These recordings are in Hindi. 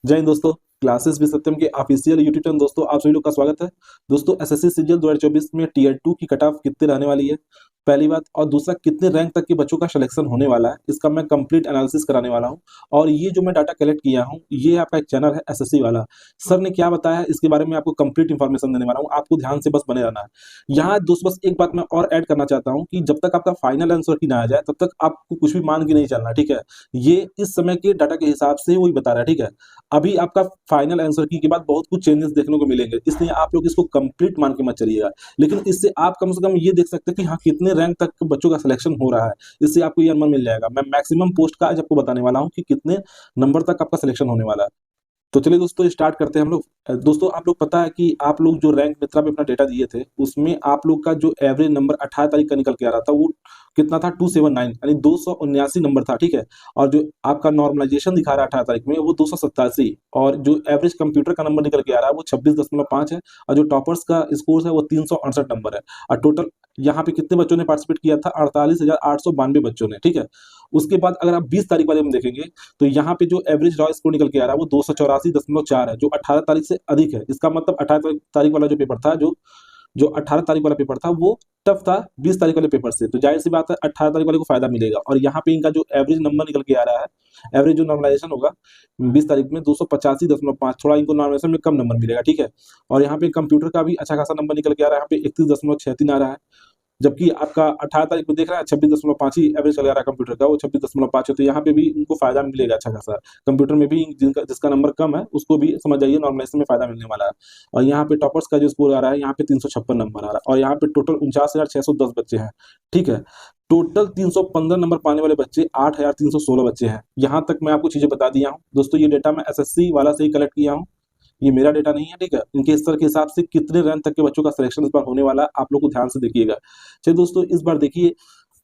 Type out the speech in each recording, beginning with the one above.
जय हिंद दोस्तों। क्लासेस भी सत्यम के ऑफिशियल यूट्यूब चैनल दोस्तों आप सभी लोग का स्वागत है। दोस्तों एसएससी सीजीएल 2024 में टीयर 2 की कट ऑफ कितने रहने वाली है, पहली बात, और दूसरा कितने रैंक तक के बच्चों का सिलेक्शन होने वाला है, इसका मैं कंप्लीट एनालिसिस कराने वाला हूं। और ये जो मैं डाटा कलेक्ट किया हूं, ये आपका एक चैनल है एसएससी वाला, सर ने क्या बताया है इसके बारे में आपको कंप्लीट इन्फॉर्मेशन देने वाला हूँ। आपको ध्यान से बस बने रहना है। यहाँ दोस्तों बस एक बात मैं और ऐड करना चाहता हूँ कि जब तक आपका फाइनल आंसर की ना आ जाए तब तक आपको कुछ भी मान के नहीं चलना, ठीक है। ये इस समय के डाटा के हिसाब से वही बता रहा है, ठीक है। अभी आपका फाइनल आंसर की के बाद बहुत कुछ चेंजेस देखने को मिलेंगे, इसलिए आप लोग इसको कंप्लीट मान के मत चलिएगा। लेकिन इससे आप कम से कम ये देख सकते हैं कि हाँ कितने रैंक तक के बच्चों का सिलेक्शन हो रहा है, इससे आपको ये अनुमान मिल जाएगा। मैं मैक्सिमम पोस्ट का आज आपको बताने वाला हूँ कि कितने नंबर तक आपका सिलेक्शन होने वाला है। तो चलिए दोस्तों स्टार्ट करते हैं हम लोग। दोस्तों आप लोग पता है कि आप लोग जो रैंक मित्रा में अपना डेटा दिए थे उसमें आप लोग का जो एवरेज नंबर 18 तारीख का निकल के आ रहा था वो कितना था, 279 यानी 279 नंबर था, ठीक है। और जो आपका नॉर्मलाइजेशन दिखा रहा है 18 तारीख में वो 287, और जो एवरेज कंप्यूटर का नंबर निकल के आ रहा है वो 26.5 है, और जो टॉपर्स का स्कोर है वो 368 नंबर है। और टोटल यहाँ पे कितने बच्चों ने पार्टिसिपेट किया था, 48,892 बच्चों ने, ठीक है। उसके बाद अगर आप 20 तारीख वाले में देखेंगे तो यहाँ पे जो एवरेज रॉ स्कोर निकल के आ रहा है वो 284.4 है, जो 18 तारीख से अधिक है। इसका मतलब 18 तारीख वाला जो पेपर था, जो जो 18 तारीख वाला पेपर था वो टफ था 20 तारीख वाले पेपर से, तो जाहिर सी बात है 18 तारीख वाले को फायदा मिलेगा। और यहाँ पे इनका जो एवरेज नंबर निकल के आ रहा है, एवरेज जो नॉर्मलाइजेशन होगा 20 तारीख में 285.5, थोड़ा इनको नॉर्मलाइजेशन में कम नंबर मिलेगा, ठीक है। और यहाँ पे कंप्यूटर का भी अच्छा खासा नंबर निकल के आ रहा है, यहाँ पे 31.63 आ रहा है, जबकि आपका 18 तारीख को देख रहा है 26.5 ही एवरेज चल रहा है कंप्यूटर का, वो 26.5 है। तो यहाँ पे भी इनको फायदा मिलेगा अच्छा खासा। कंप्यूटर में भी जिसका नंबर कम है उसको भी समझ जाइए नॉर्मलाइजेशन में फायदा मिलने वाला है। और यहाँ पे टॉपर्स का जो स्कोर आ रहा है यहाँ पे 356 नंबर आ रहा है, और यहाँ पे टोटल 49,610 बच्चे हैं, ठीक है। टोटल 315 नंबर पाने वाले बच्चे 8,316 बच्चे हैं। यहाँ तक मैं आपको चीजें बता दिया हूँ दोस्तों। ये डेटा मैं एसएससी वाला से ही कलेक्ट किया हूँ, ये मेरा डेटा नहीं है, ठीक है। इनके स्तर के हिसाब से कितने रैंक तक के बच्चों का सिलेक्शन इस बार होने वाला है आप लोग को ध्यान से देखिएगा। चलिए दोस्तों इस बार देखिए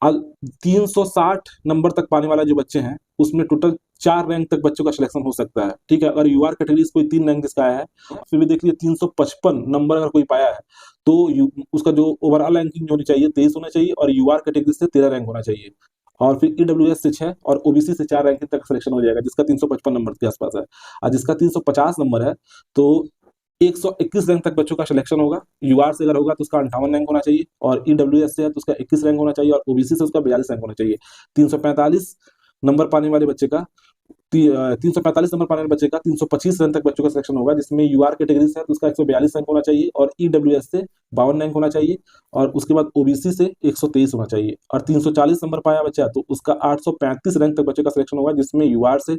360 नंबर तक पाने वाला जो बच्चे हैं उसमें टोटल 4 रैंक तक बच्चों का सिलेक्शन हो सकता है, ठीक है। अगर यूआर कैटेगरी कोई 3 रैंक जिसका आया है, फिर भी देख लीजिए 355 नंबर अगर कोई पाया है तो उसका जो ओवरऑल रैंकिंग होनी चाहिए 23 होना चाहिए, और यूआर कैटेगरी से 13 रैंक होना चाहिए। और फिर ईडब्ल्यूएस से 6 और ओबीसी से 4 रैंकिंग तक सिलेक्शन हो जाएगा, जिसका 355 नंबर के आसपास है। और जिसका 350 नंबर है तो 121 रैंक तक बच्चों का सिलेक्शन होगा। यूआर से अगर होगा तो उसका 58 रैंक होना चाहिए, और ईडब्ल्यूएस से है तो उसका 21 रैंक होना चाहिए, और ओबीसी से उसका 42 रैंक होना चाहिए। 345 नंबर पाने वाले बच्चे का 345 नंबर पाने वाले बच्चे का 325 रैंक तक बच्चों का सिलेक्शन होगा, जिसमें यूआर कैटेगरी से है तो उसका 142 रैंक होना चाहिए, और ईडब्ल्यूएस से 52 रैंक होना चाहिए, और उसके बाद ओबीसी से 123 होना चाहिए। और 340 नंबर पाया बच्चा तो उसका 835 रैंक तक बच्चे का सिलेक्शन होगा, जिसमें यूआर से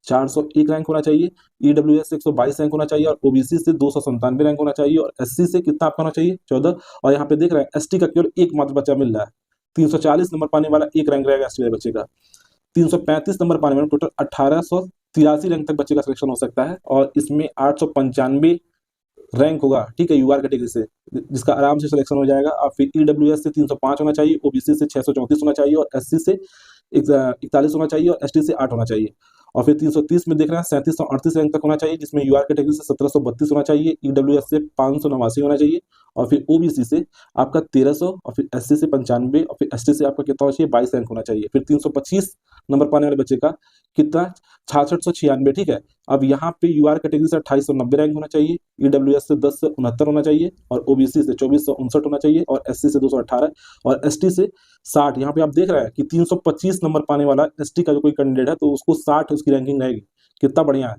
401 रैंक होना चाहिए, ईडब्ल्यूएस से 122 रैंक होना चाहिए, और ओबीसी से 297 रैंक होना चाहिए, और एससी से कितना आपका होना चाहिए 14। और यहाँ पे देख रहे हैं एसटी का केवल एक मात्र बच्चा मिल रहा है, 340 नंबर पाने वाला एक रैंक रहेगा एसटी बच्चे का। 335 नंबर पाने वाले टोटल 1883 रैंक तक बच्चे का सिलेक्शन हो सकता है, और इसमें 895 रैंक होगा, ठीक है, यूआर कैटेगरी से, जिसका आराम से सिलेक्शन हो जाएगा। और फिर ईडब्ल्यूएस से 305 होना चाहिए, ओबीसी से 634 होना चाहिए, और एससी से 41 होना चाहिए, और एसटी से 8 होना चाहिए। और फिर 330 में देख रहे हैं 3738 रैंक तक होना चाहिए, जिसमें यूआर कैटेगरी से 1732 होना चाहिए, ईडब्ल्यूएस से 589 होना चाहिए, और फिर ओबीसी से आपका 1300, और फिर एससी से 95, और फिर एसटी से आपका कितना होना चाहिए 22 रैंक होना चाहिए। फिर 325 नंबर पाने वाले बच्चे का कितना 6696, ठीक है। अब यहाँ पे यूआर कैटेगरी से 2890 रैंक होना चाहिए, ईडब्ल्यूएस से 10 से 69 होना चाहिए, और ओबीसी से 2459 होना चाहिए, और एससी से 218, और एसटी से 60। यहाँ पे आप देख रहे हैं कि 325 नंबर पाने वाला एसटी का जो कोई कैंडिडेट है तो उसको 60 उसकी रैंकिंग रहेगी, कितना बढ़िया है।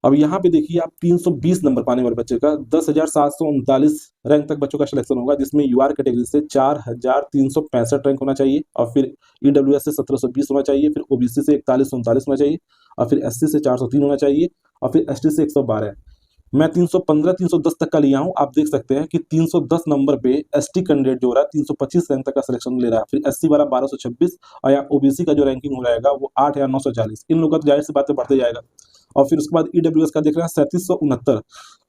अब यहाँ पे देखिए आप 320 नंबर पाने वाले बच्चे का 10,739 रैंक तक बच्चों का सिलेक्शन होगा, जिसमें यूआर कैटेगरी से 4,365 रैंक होना चाहिए, और फिर ईडब्ल्यूएस से 1720 होना चाहिए, फिर ओबीसी से 4139 होना चाहिए, और फिर एससी से 403 होना चाहिए, और फिर एसटी से 112। मैं 315 310 तक का लिया हूँ। आप देख सकते हैं कि 310 नंबर पे एसटी कैंडिडेट जो हो रहा है 325 रैंक तक का सिलेक्शन ले रहा है, फिर एससी वाला 1226, और यहाँ ओबीसी का जो रैंकिंग हो जाएगा वो 8,940। इन लोगों का तो जाहिर सी बातें बढ़ते जाएगा। और फिर उसके बाद ईडब्ल्यूएस का देख रहे हैं 3769,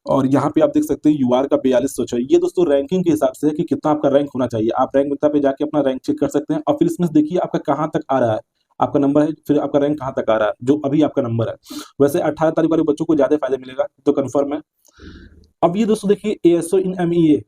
और यहाँ पे आप देख सकते हैं यूआर का 4206। ये दोस्तों रैंकिंग के हिसाब से है कि कितना आपका रैंक होना चाहिए। आप रैंक मित्र पे जाके अपना रैंक चेक कर सकते हैं, और फिर इसमें देखिए आपका कहाँ तक आ रहा है, आपका नंबर है, फिर आपका रैंक कहाँ तक आ रहा है, जो अभी आपका नंबर है। वैसे 18 तारीख वाले बच्चों को ज्यादा फायदा मिलेगा तो कंफर्म है। अब ये दोस्तों देखिए एएसओ इन एमईए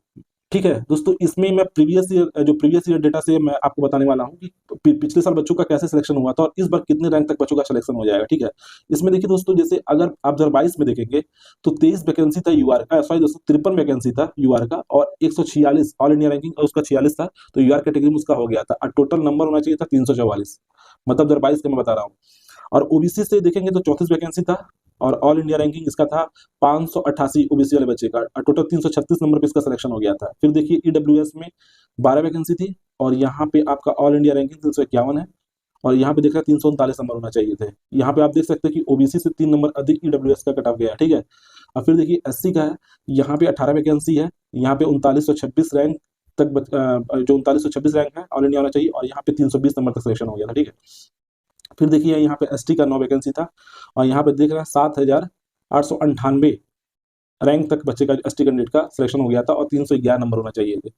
ठीक है दोस्तों, इसमें मैं प्रीवियस ईयर डेटा से मैं आपको बताने वाला हूँ कि पिछले साल बच्चों का कैसे सिलेक्शन हुआ था और इस बार कितने रैंक तक बच्चों का सिलेक्शन हो जाएगा। ठीक है, इसमें देखिए दोस्तों, जैसे अगर आप 2022 में देखेंगे तो 23 वैकेंसी था यूआर का, सॉरी दोस्तों 53 वैकेंसी था यूआर का, और 146 ऑल इंडिया रैंकिंग और उसका 46 था, तो यूआर कैटेगरी में उसका हो गया था, और टोटल नंबर होना चाहिए था 344, मतलब 2022 का मैं बता रहा हूँ। और ओबीसी से देखेंगे तो 34 वैकेंसी था, और ऑल इंडिया रैंकिंग इसका था 588 ओबीसी वाले बच्चे का, टोटल 336 नंबर पे इसका सिलेक्शन हो गया था। फिर देखिए ईडब्ल्यूएस में 12 वैकेंसी थी, और यहाँ पे आपका ऑल इंडिया रैंकिंग 351 है, और यहाँ पे देख रहे हैं 339 नंबर होना चाहिए थे। यहाँ पे आप देख सकते हैं कि ओबीसी से 3 नंबर अधिक ईडब्ल्यूएस का कट ऑफ गया है। ठीक है, और फिर देखिए एससी का है, यहाँ पे 18 वैकेंसी है, यहाँ पे 3926 रैंक तक जो 3926 रैंक है ऑल इंडिया होना चाहिए, और यहाँ पे 320 नंबर तक सिलेक्शन हो गया था। ठीक है, फिर देखिए यहाँ पे एसटी का 9 वैकेंसी था, और यहाँ पे देख रहे हैं 7898 रैंक तक बच्चे का एसटी कैंडिडेट का सिलेक्शन हो गया था, और 311 नंबर होना चाहिए थे।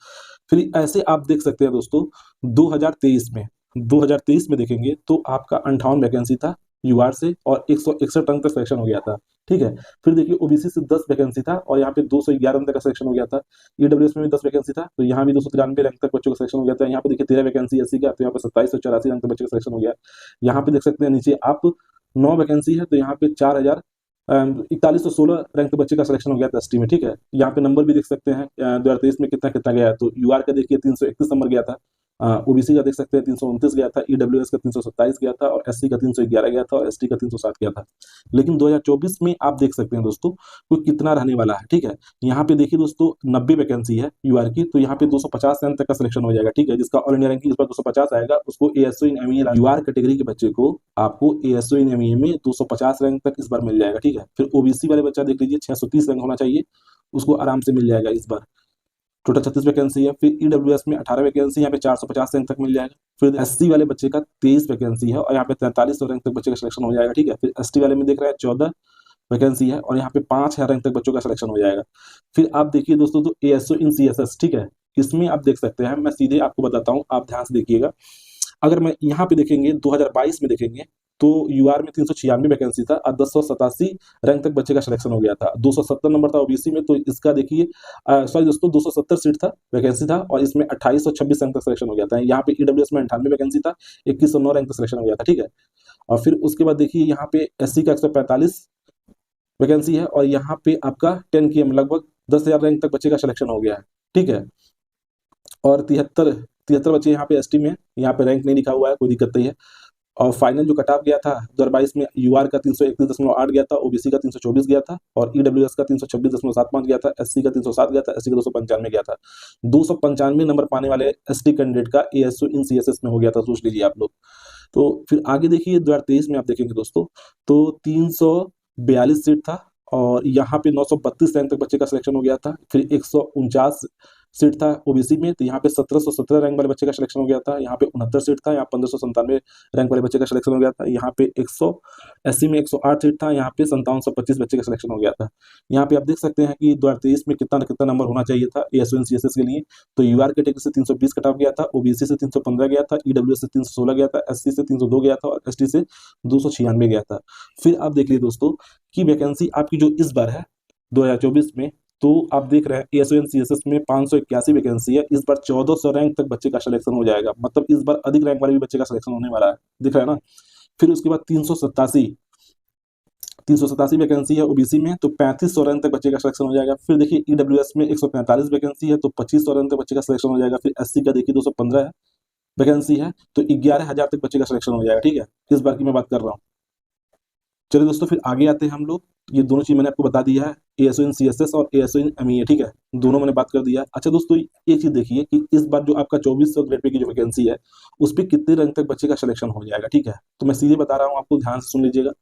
फिर ऐसे आप देख सकते हैं दोस्तों, 2023 में देखेंगे तो आपका 58 वैकेंसी था यूआर से, और 161 रैंक तक सिलेक्शन हो गया था। ठीक है, फिर देखिए ओबीसी से 10 वैकेंसी था, और यहाँ पे 211 रैंक तक का सिलेक्शन हो गया था। ईडब्ल्यूएस में भी 10 वैकेंसी था, तो यहाँ भी 293 रैंक तक बच्चों का सिलेक्शन हो गया था। यहाँ पे देखिए 13 वैकेंसी एससी का, तो यहाँ पे 2784 रैंक तक बच्चे का सिलेक्शन हो गया। यहाँ पे देख सकते हैं नीचे आप 9 वैकेंसी है, तो यहाँ पे 4116 रैंक तक बच्चे का सिलेक्शन हो गया था एसटी में। ठीक है, यहाँ पे नंबर भी देख सकते हैं 2023 में कितना कितना गया है, तो यूआर का देखिए 331 नंबर गया था, ओबीसी का देख सकते हैं 329 गया था, ईडब्ल्यूएस का 327 गया था, और एससी का 311 गया था, और एसटी का 307 गया था। लेकिन 2024 में आप देख सकते हैं दोस्तों वो कितना रहने वाला है। ठीक है, यहाँ पे देखिए दोस्तों 90 वैकेंसी है यूआर की, तो यहाँ पे 250 रैंक तक का सिलेक्शन हो जाएगा। ठीक है, जिसका ऑल इंडिया रैंकिंग इस बार 250 आएगा, उसको एएसओ इन एमईए यूआर कैटेगरी के बच्चे को आपको एएसओ इन एमईए में 250 रैंक तक इस बार मिल जाएगा। ठीक है, फिर ओबीसी वाले बच्चा देख लीजिए 630 रैंक होना चाहिए, उसको आराम से मिल जाएगा इस बार, टोटल 36 वैकेंसी है। फिर ईडब्ल्यूएस में 18 वैकेंसी, यहाँ पे 450 रैंक तक मिल जाएगा। फिर एससी वाले बच्चे का 23 वैकेंसी है, और यहाँ पे 4300 रैंक तक बच्चे का सिलेक्शन हो जाएगा। ठीक है, फिर एसटी वाले में देख रहे हैं 14 वैकेंसी है, और यहाँ पे 5000 रैंक तक बच्चों का सिलेक्शन हो जाएगा। फिर आप देखिए दोस्तों तो एएसओ इन सीएसएस, ठीक है, इसमें आप देख सकते हैं, मैं सीधे आपको बताता हूँ, आप ध्यान से देखिएगा। अगर मैं यहाँ पे देखेंगे 2022 में देखेंगे तो यूआर में 396 वैकेंसी था, और 1087 रैंक तक बच्चे का सिलेक्शन हो गया था। 270 नंबर था ओबीसी में, तो इसका देखिए सॉरी दोस्तों 270 सीट था, वैकेंसी था, और इसमें 2826 रैंक तक सिलेक्शन हो गया था। यहाँ पे ईडब्ल्यूएस में 98 वैकेंसी था, 2109 रैंक तक सिलेक्शन हो गया था। ठीक है, और फिर उसके बाद देखिए यहाँ पे एससी का 145 वैकेंसी है, और यहाँ पे आपका 10 के लगभग 10,000 रैंक तक बच्चे का सिलेक्शन हो गया है। ठीक है, और तिहत्तर तिहत्तर बच्चे यहाँ पे एसटी में, यहाँ पे रैंक नहीं लिखा हुआ है, कोई दिक्कत नहीं है। और फाइनल जो कट ऑफ गया था 2022 में यूआर का 331.8 गया था, ओबीसी का 324 गया था, और ईडब्ल्यूएस का 326.75 गया था, एससी का 307 गया था, एससी का 295 गया था। 295 नंबर पाने वाले एसटी कैंडिडेट का एएसओ इन सीएसएस में हो गया था, सोच लीजिए आप लोग। तो फिर आगे देखिए 2023 में आप देखेंगे दोस्तों तो 342 सीट था, और यहाँ पे 932 रैंक तक बच्चे का सिलेक्शन हो गया था। फिर 149 सीट था ओबीसी में, तो यहाँ पे 1717 रैंक वाले बच्चे का सिलेक्शन हो गया था। यहाँ पे 69 सीट था, यहाँ 1597 रैंक वाले बच्चे का सिलेक्शन हो गया था। यहाँ पे 180 में 108 सीट था, यहाँ पे 5725 बच्चे का सिलेक्शन हो गया था। यहाँ पे आप देख सकते हैं कि 2023 में कितना कितना नंबर होना चाहिए था एएसओ सीएसएस के लिए। तो यूआर कैटेगरी से 320 कट ऑफ गया था, ओबीसी से 315 गया था, ईडब्ल्यूएस से 316 गया था, एससी से 302 गया था, और एसटी से 296 गया था। फिर आप देख लीजिए दोस्तों कि वैकेंसी आपकी जो इस बार है 2024 में, तो आप देख रहे हैं एएसओ एन सीएसएस में 581 वैकेंसी है, इस बार 1400 रैंक तक बच्चे का सिलेक्शन हो जाएगा, मतलब इस बार अधिक रैंक वाले भी बच्चे का सिलेक्शन होने वाला है, दिख रहा है ना। फिर उसके बाद 387 वैकेंसी है ओबीसी में, तो 3500 रन तक बच्चे का सिलेक्शन हो जाएगा। फिर देखिए ईडब्ल्यूएस में 145 वैकेंसी है, तो 2500 रन तक बच्चे का सिलेक्शन हो जाएगा। फिर एससी का देखिए 215 है वैकेंसी है, तो 11,000 तक बच्चे का सिलेक्शन हो जाएगा। ठीक है, इस बार की मैं बात कर रहा हूँ। चलिए दोस्तों फिर आगे आते हैं हम लोग। ये दोनों चीज मैंने आपको बता दिया है, एएसओ इन सीएसएस और एएसओ इन एमईए, ठीक है, दोनों मैंने बात कर दिया। अच्छा दोस्तों एक चीज देखिए कि इस बार जो आपका 2400 ग्रेड पे की जो वैकेंसी है उस पर कितने रैंक तक बच्चे का सिलेक्शन हो जाएगा। ठीक है, तो मैं सीधे बता रहा हूँ आपको, ध्यान से सुन लीजिएगा।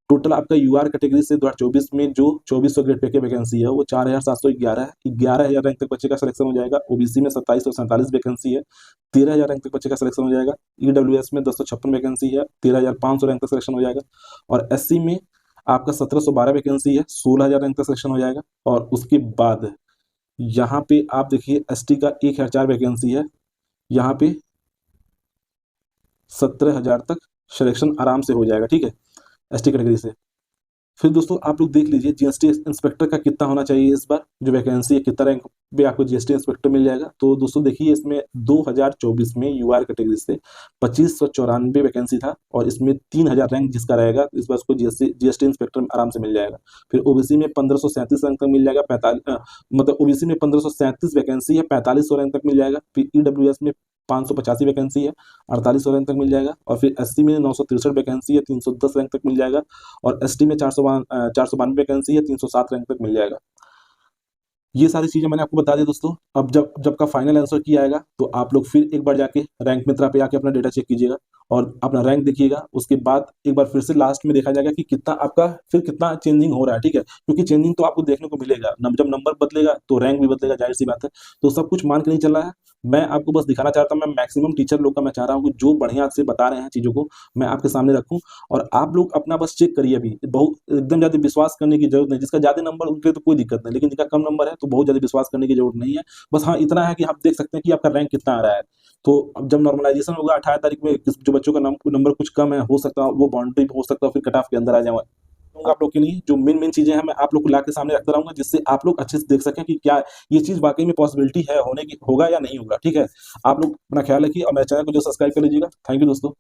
टोटल आपका यूआर कैटेगरी से 2024 में जो 2400 ग्रेड पे की वैकेंसी है वो 4711 है, 11,000 रैंक तक बच्चे का सिलेक्शन हो जाएगा। ओबीसी में 2747 वैकेंसी है, 13,000 रैंक तक बच्चे का सिलेक्शन हो जाएगा। ईडब्ल्यूएस में 1056 वैकेंसी है, 13,500 रैंक तक सिलेक्शन हो जाएगा। और एससी में आपका 1712 वैकेंसी है, 16,000 रैंक तक सिलेक्शन हो जाएगा। और उसके बाद यहाँ पे आप देखिए एसटी का 1,004 वैकेंसी है, यहाँ पे 17,000 तक सिलेक्शन आराम से हो जाएगा। ठीक है, एसटी कैटेगरी से। फिर दोस्तों आप लोग देख लीजिए जीएसटी इंस्पेक्टर का कितना होना चाहिए इस बार, जो वैकेंसी है कितना रैंक पे आपको जीएसटी इंस्पेक्टर मिल जाएगा। तो दोस्तों देखिए इसमें 2024 में यूआर कैटेगरी से 2594 वैकेंसी था, और इसमें 3000 रैंक जिसका रहेगा इस बार उसको जीएसटी इंस्पेक्टर में आराम से मिल जाएगा। फिर ओबीसी में 1537 रैंक तक मिल जाएगा, 45 मतलब ओबीसी में 1537 वैकेंसी है, 4500 रैंक तक मिल जाएगा। फिर ईडब्ल्यूएस में 585 वैकेंसी है, 4800 रैंक तक मिल जाएगा। और फिर एससी में 963 वैकेंसी है, 310 रैंक तक मिल जाएगा। और एसटी में 492 वैकेंसी है, 307 रैंक तक मिल जाएगा। ये सारी चीजें मैंने आपको बता दी दोस्तों। अब जब जब का फाइनल आंसर किया आएगा तो आप लोग फिर एक बार जाके रैंक मित्रा पे आके अपना डेटा चेक कीजिएगा और अपना रैंक देखिएगा। उसके बाद एक बार फिर से लास्ट में देखा जाएगा कि कितना आपका फिर कितना चेंजिंग हो रहा है, ठीक है, क्योंकि चेंजिंग तो आपको देखने को मिलेगा। जब नंबर बदलेगा तो रैंक भी बदलेगा, जाहिर सी बात है। तो सब कुछ मान के नहीं चल रहा है, मैं आपको बस दिखाना चाहता हूँ। मैं मैक्सिमम टीचर लोग का मैं चाह रहा हूँ कि जो बढ़िया से बता रहे हैं चीजों को मैं आपके सामने रखूं, और आप लोग अपना बस चेक करिए। अभी बहुत एकदम ज्यादा विश्वास करने की जरूरत नहीं, जिसका ज्यादा नंबर उनके तो कोई दिक्कत नहीं, लेकिन जिसका कम नंबर है तो बहुत ज्यादा विश्वास करने की जरूरत नहीं है। बस हाँ इतना है कि आप देख सकते हैं कि आपका रैंक कितना आ रहा है। तो अब जब नॉर्मलाइजेशन होगा 18 तारीख में, जो बच्चों का नंबर कुछ कम है, हो सकता है वो बाउंड्री हो सकता है फिर कट ऑफ के अंदर आ जाए। आप लोग के लिए जो मेन मेन चीजें हैं मैं आप लोग को ला के सामने रखता रहूंगा, जिससे आप लोग अच्छे से देख सकें कि क्या ये चीज वाकई में पॉसिबिलिटी है होने की, होगा या नहीं होगा। ठीक है, आप लोग अपना ख्याल रखिए और मेरे चैनल को जो सब्सक्राइब कर लीजिएगा। थैंक यू दोस्तों।